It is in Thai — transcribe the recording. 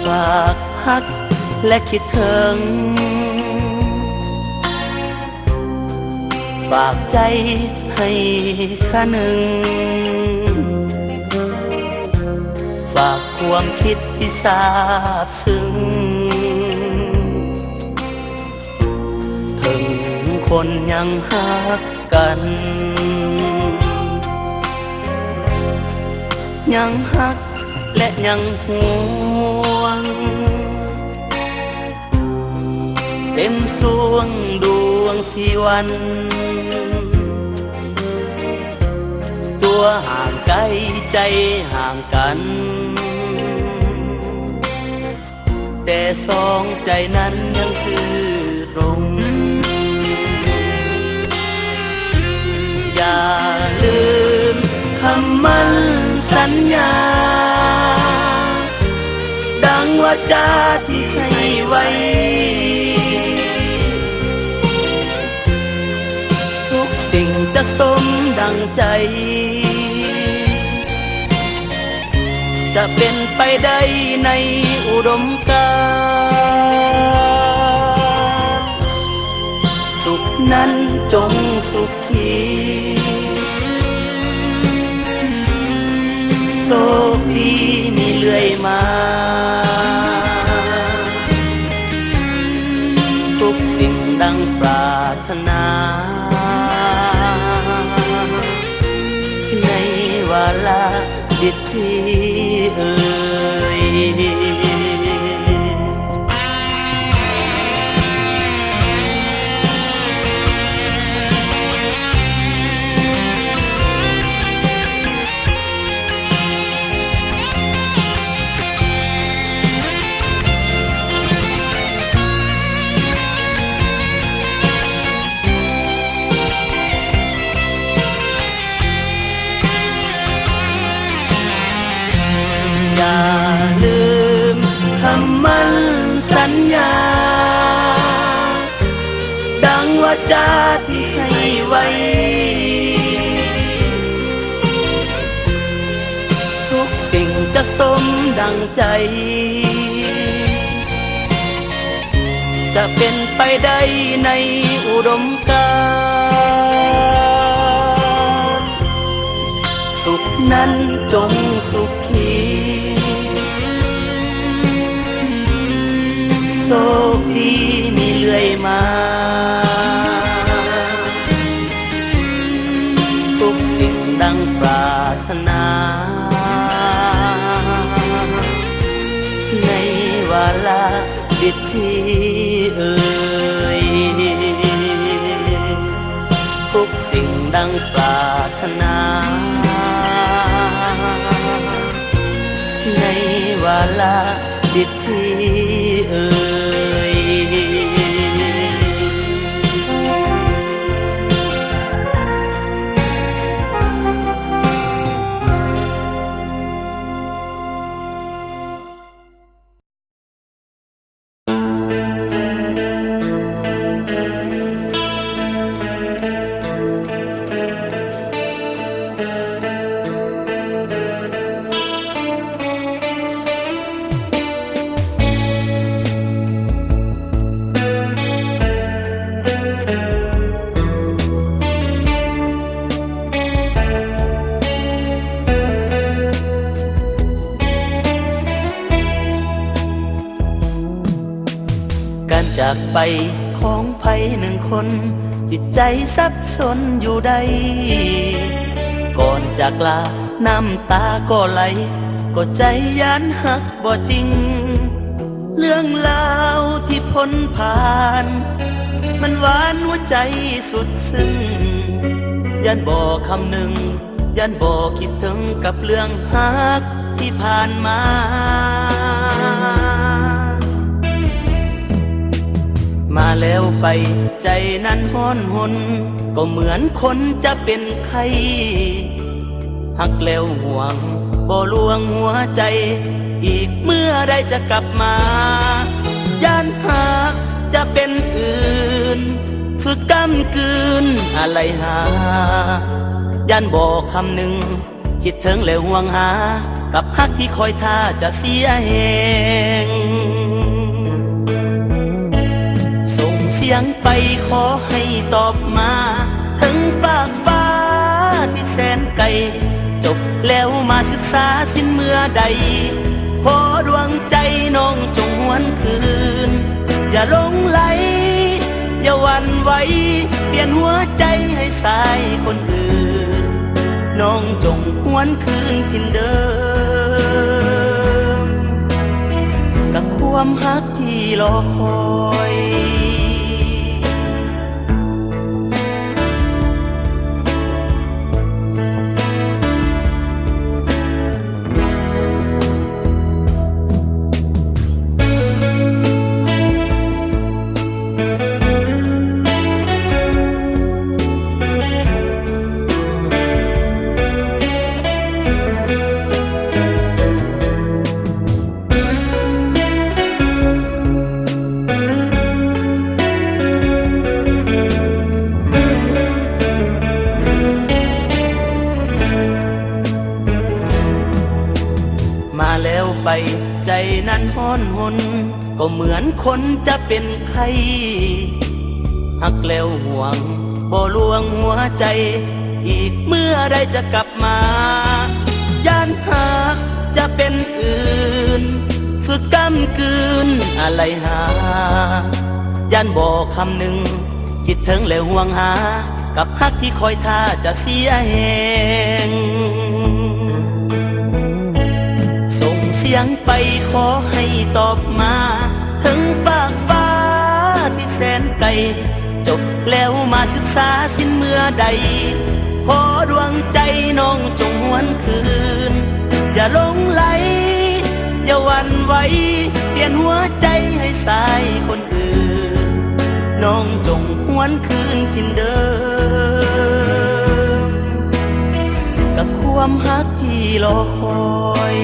ฝากฮักและคิดถึงฝากใจให้ข้าหนึ่งฝากความคิดที่ซาบซึ้งถึงคนยังฮักกันยังฮักและยังห่วงเต็มสวงดวงสีวัน ตัวห่างไกลใจห่างกันแต่สองใจนั้นยังซื่อตรงอย่าลืมคำมั่นสัญญาดังวาจาที่ให้ไว้ทุกสิ่งจะสมดังใจจะเป็นไปได้ในอุดมการณ์สุขนั้นจงสุขีโชคดีมีเรื่อยมาทุกสิ่งดังปรารถนาในวาระดิทีเอ่ยอย่าลืมคำมั่นสัญญาดังวาจาที่ให้ไว้ทุกสิ่งจะสมดังใจจะเป็นไปได้ในอุดมการณ์สุขนั้นจงสุขีโชคดีมีเรื่อยมาทุกสิ่งดังปรารถนาในวาระดิทีเอ่ยทุกสิ่งดังปรารถนาในวาระดิทีเอ่ยการจากไปของไผหนึ่งคนจิตใจสับสนอยู่ใดก่อนจากลาน้ำตาก็ไหลก็ใจยานหักบ่จริงเรื่องราวที่พ้นผ่านมันหวานหัวใจสุดซึ้งยันบ่คำหนึ่งยันบ่คิดถึงกับเรื่องหักที่ผ่านมามาแล้วไปใจนั้นห้อนหนก็เหมือนคนจะเป็นไข้หักแล้วห่วงบ่ลวงหัวใจอีกเมื่อใดจะกลับมาย่านหากจะเป็นอื่นสุดก้ำกืนอะไรหาย่านบอกคำหนึ่งคิดถึงแล้วห่วงหา กับฮักที่คอยท่าจะเสียแหงส่งเสียงไปขอให้ตอบมาถึงฝากฟ้าที่แสนไกลจบแล้วมาศึกษาสิ้นเมื่อใดพอดวงใจน้องจงหวนคืนอย่าหลงไหลอย่าหวั่นไหวเปลี่ยนหัวใจให้สายคนอื่นน้องจงหวนคืนถิ่นเดิมกับความฮักที่รอคอยมาแล้วไปใจนั้นห้อนหนก็เหมือนคนจะเป็นไข้หักแล้วห่วงบ่ลวงหัวใจอีกเมื่อใดจะกลับมาย่านหักจะเป็นอื่นสุดกำกืนอะไรหาย่านบอกคำหนึ่งคิดถึงแล้วห่วงหากับฮักที่คอยท่าจะเสียแหงส่งเสียงไปขอให้ตอบมาถึงฝากฟ้าที่แสนไกลจบแล้วมาศึกษาสิ้นเมื่อใดพอดวงใจน้องจงหวนคืนอย่าหลงไหลอย่าหวั่นไหวเปลี่ยนหัวใจให้สายคนอื่นน้องจงหวนคืนถิ่นเดิมกับความฮักที่รอคอย